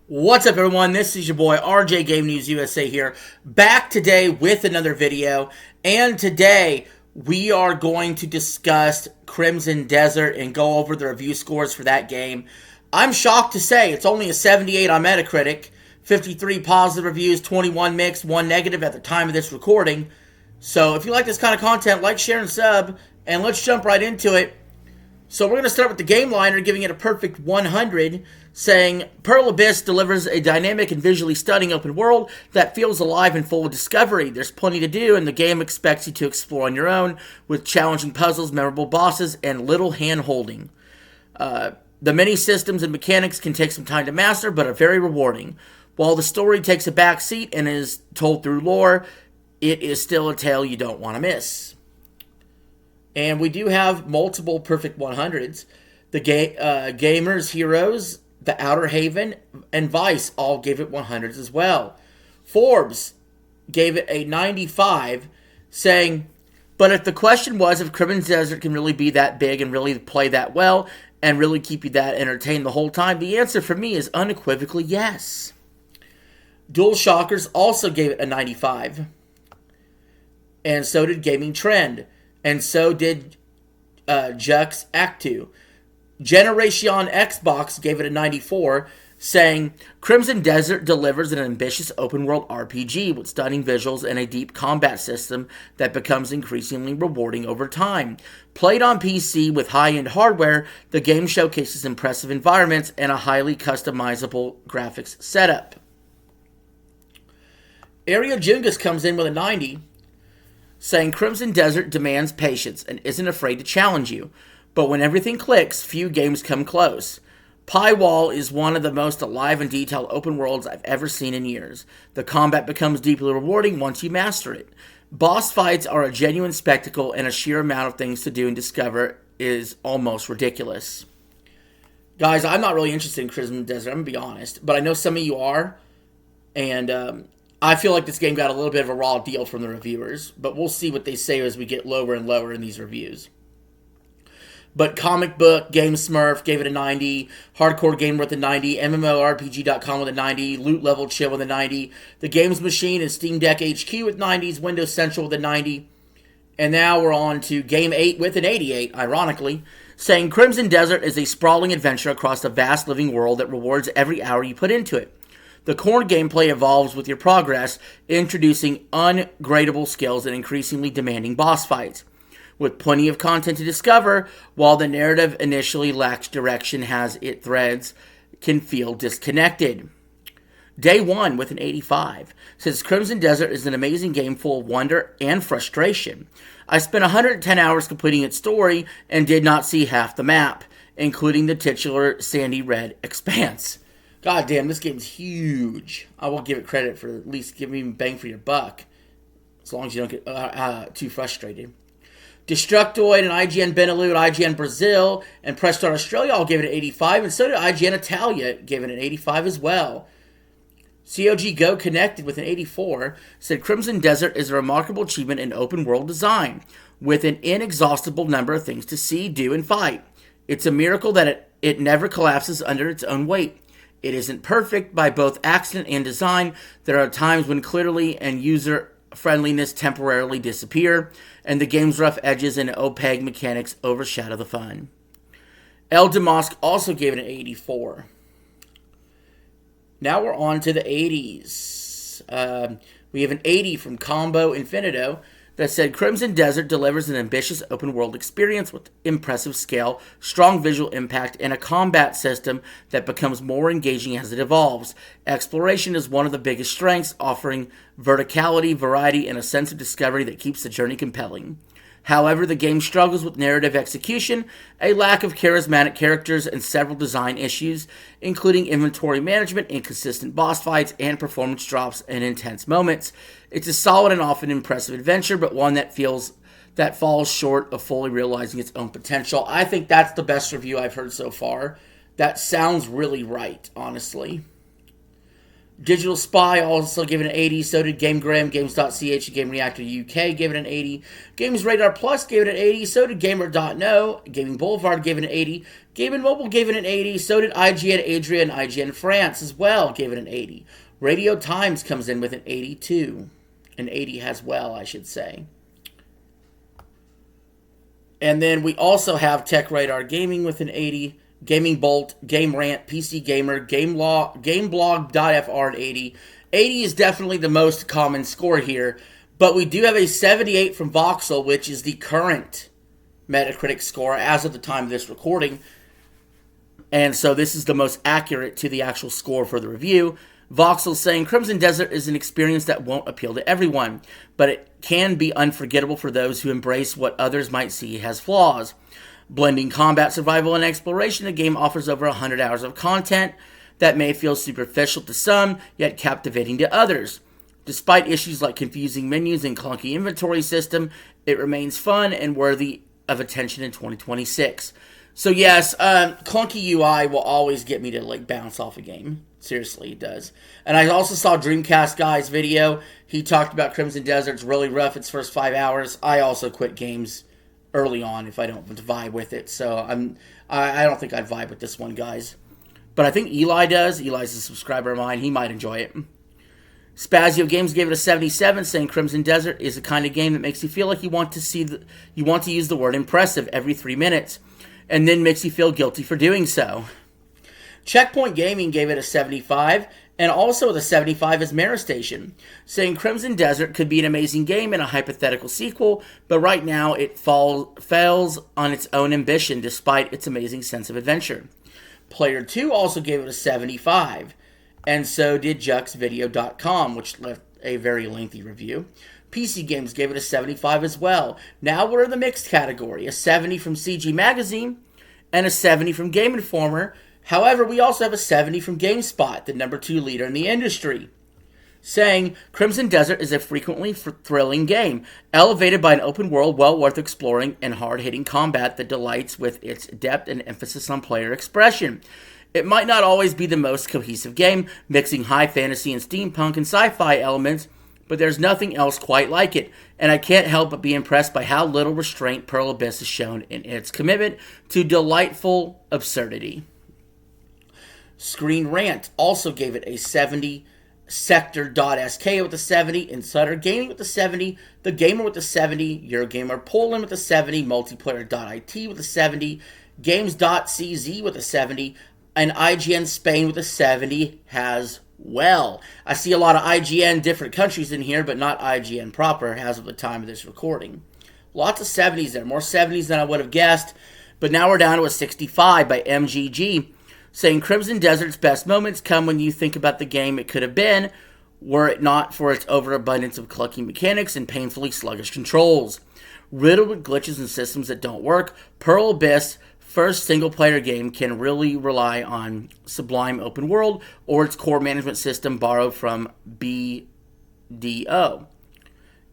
What's up, everyone? This is your boy RJ Game News USA here, back today with another video. And today we are going to discuss Crimson Desert and go over the review scores for that game. I'm shocked to say it's only a 78 on Metacritic, 53 positive reviews, 21 mixed, 1 negative at the time of this recording. So if you like this kind of content, like, share, and sub, and let's jump right into it. So we're going to start with the game liner, giving it a perfect 100, saying, Pearl Abyss delivers a dynamic and visually stunning open world that feels alive and full of discovery. There's plenty to do, and the game expects you to explore on your own, with challenging puzzles, memorable bosses, and little hand-holding. The many systems and mechanics can take some time to master, but are very rewarding. While the story takes a back seat and is told through lore, it is still a tale you don't want to miss. And we do have multiple perfect 100s. The Gamers Heroes, The Outer Haven, and Vice all gave it 100s as well. Forbes gave it a 95, saying, but if the question was if Crimson Desert can really be that big and really play that well and really keep you that entertained the whole time, the answer for me is unequivocally yes. Dual Shockers also gave it a 95. And so did Gaming Trend. And so did Jux Actu. Generation Xbox gave it a 94, saying, Crimson Desert delivers an ambitious open-world RPG with stunning visuals and a deep combat system that becomes increasingly rewarding over time. Played on PC with high-end hardware, the game showcases impressive environments and a highly customizable graphics setup. Area Jungus comes in with a 90, saying Crimson Desert demands patience and isn't afraid to challenge you, but when everything clicks, few games come close. Piewall is one of the most alive and detailed open worlds I've ever seen in years. The combat becomes deeply rewarding once you master it. Boss fights are a genuine spectacle, and a sheer amount of things to do and discover is almost ridiculous. Guys, I'm not really interested in Crimson Desert, I'm going to be honest, but I know some of you are, and I feel like this game got a little bit of a raw deal from the reviewers, but we'll see what they say as we get lower and lower in these reviews. But Comic Book, Game Smurf gave it a 90, Hardcore Gamer with a 90, MMORPG.com with a 90, Loot Level Chill with a 90, The Games Machine and Steam Deck HQ with 90s, Windows Central with a 90, and now we're on to Game 8 with an 88, ironically, saying Crimson Desert is a sprawling adventure across a vast living world that rewards every hour you put into it. The core gameplay evolves with your progress, introducing ungradable skills and increasingly demanding boss fights. With plenty of content to discover, while the narrative initially lacks direction as its threads can feel disconnected. Day 1 with an 85 says Crimson Desert is an amazing game full of wonder and frustration. I spent 110 hours completing its story and did not see half the map, including the titular sandy red expanse. God damn, this game's huge. I will give it credit for at least giving me bang for your buck. As long as you don't get too frustrated. Destructoid and IGN Benelux, IGN Brazil, and Press Start Australia all gave it an 85, and so did IGN Italia, gave it an 85 as well. COG Go Connected with an 84 said Crimson Desert is a remarkable achievement in open world design, with an inexhaustible number of things to see, do, and fight. It's a miracle that it never collapses under its own weight. It isn't perfect by both accident and design. There are times when clarity and user friendliness temporarily disappear, and the game's rough edges and opaque mechanics overshadow the fun. El Damask also gave it an 84. Now we're on to the 80s. We have an 80 from Combo Infinito that said Crimson Desert delivers an ambitious open-world experience with impressive scale, strong visual impact, and a combat system that becomes more engaging as it evolves. Exploration is one of the biggest strengths, offering verticality, variety, and a sense of discovery that keeps the journey compelling. However, the game struggles with narrative execution, a lack of charismatic characters, and several design issues, including inventory management, inconsistent boss fights, and performance drops and intense moments. It's a solid and often impressive adventure, but one that falls short of fully realizing its own potential. I think that's the best review I've heard so far. That sounds really right, honestly. Digital Spy also gave it an 80. So did GameGram, Games.ch, and Game Reactor UK gave it an 80. Games Radar Plus gave it an 80. So did Gamer.no. Gaming Boulevard gave it an 80. Game Mobile gave it an 80. So did IGN Adria and IGN France as well gave it an 80. Radio Times comes in with an 82. An 80 as well, I should say. And then we also have Tech Radar Gaming with an 80. Gaming Bolt, Game Rant, PC Gamer, Gameblog.fr at 80. 80 is definitely the most common score here, but we do have a 78 from Voxel, which is the current Metacritic score as of the time of this recording. And so this is the most accurate to the actual score for the review. Voxel saying Crimson Desert is an experience that won't appeal to everyone, but it can be unforgettable for those who embrace what others might see as flaws. Blending combat, survival, and exploration, the game offers over 100 hours of content that may feel superficial to some, yet captivating to others. Despite issues like confusing menus and clunky inventory system, it remains fun and worthy of attention in 2026. So yes, clunky UI will always get me to bounce off a game. Seriously, it does. And I also saw Dreamcast Guy's video. He talked about Crimson Desert's really rough its first 5 hours. I also quit games early on if I don't vibe with it. So I don't think I'd vibe with this one, guys. But I think Eli does. Eli's a subscriber of mine. He might enjoy it. Spazio Games gave it a 77, saying Crimson Desert is the kind of game that makes you feel like you want to use the word impressive every 3 minutes, and then makes you feel guilty for doing so. Checkpoint Gaming gave it a 75, and also with a 75 is Mara Station, saying Crimson Desert could be an amazing game in a hypothetical sequel, but right now it fails on its own ambition despite its amazing sense of adventure. Player 2 also gave it a 75, and so did JuxVideo.com, which left a very lengthy review. PC Games gave it a 75 as well. Now we're in the mixed category, a 70 from CG Magazine and a 70 from Game Informer. However, we also have a 70 from GameSpot, the number 2 leader in the industry, saying Crimson Desert is a frequently thrilling game, elevated by an open world well worth exploring and hard-hitting combat that delights with its depth and emphasis on player expression. It might not always be the most cohesive game, mixing high fantasy and steampunk and sci-fi elements, but there's nothing else quite like it, and I can't help but be impressed by how little restraint Pearl Abyss has shown in its commitment to delightful absurdity. Screen Rant also gave it a 70, Sector.sk with a 70, Insider Gaming with a 70, The Gamer with a 70, Eurogamer Poland with a 70, Multiplayer.it with a 70, Games.cz with a 70, and IGN Spain with a 70 as well. I see a lot of IGN different countries in here, but not IGN proper as of the time of this recording. Lots of 70s there, more 70s than I would have guessed, but now we're down to a 65 by MGG, saying Crimson Desert's best moments come when you think about the game it could have been, were it not for its overabundance of clunky mechanics and painfully sluggish controls. Riddled with glitches and systems that don't work, Pearl Abyss, first single-player game, can really rely on sublime open world or its core management system borrowed from BDO.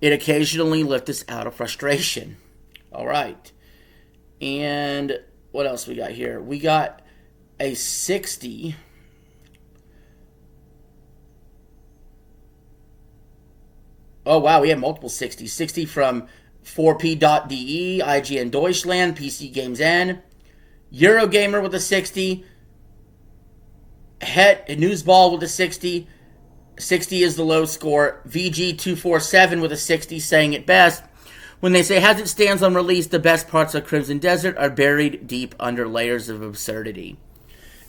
It occasionally lifts us out of frustration. All right. And what else we got here? We got a 60. Oh, wow, we have multiple 60s. 60 from 4P.de, IGN Deutschland, PC Games N, Eurogamer with a 60, Het Newsball with a 60. 60 is the low score. VG247 with a 60, saying it best. When they say as it stands on release, the best parts of Crimson Desert are buried deep under layers of absurdity.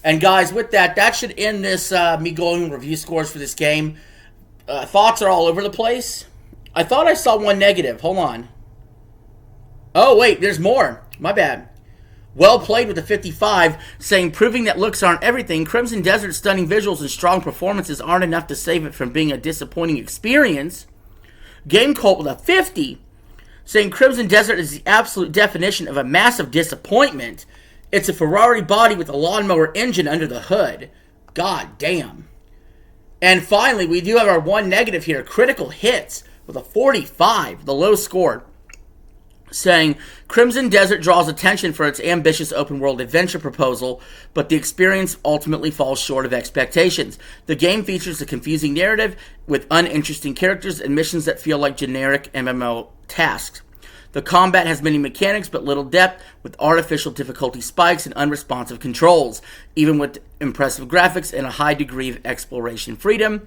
And guys, with that, that should end this me going review scores for this game. Thoughts are all over the place. I thought I saw one negative. Hold on. Oh, wait, there's more. My bad. Well played with a 55, saying proving that looks aren't everything, Crimson Desert's stunning visuals and strong performances aren't enough to save it from being a disappointing experience. Game Cult with a 50, saying Crimson Desert is the absolute definition of a massive disappointment. It's a Ferrari body with a lawnmower engine under the hood. God damn. And finally, we do have our one negative here. Critical Hits with a 45, the low score. saying Crimson Desert draws attention for its ambitious open world adventure proposal, but the experience ultimately falls short of expectations. The game features a confusing narrative with uninteresting characters and missions that feel like generic MMO tasks. The combat has many mechanics but little depth, with artificial difficulty spikes and unresponsive controls, even with impressive graphics and a high degree of exploration freedom.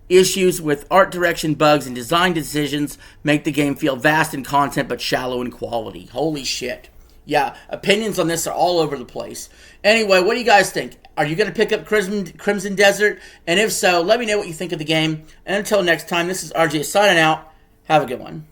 Issues with art direction, bugs, and design decisions make the game feel vast in content but shallow in quality. Holy shit. Yeah, opinions on this are all over the place. Anyway, what do you guys think? Are you going to pick up Crimson Desert? And if so, let me know what you think of the game. And until next time, this is RJ signing out. Have a good one.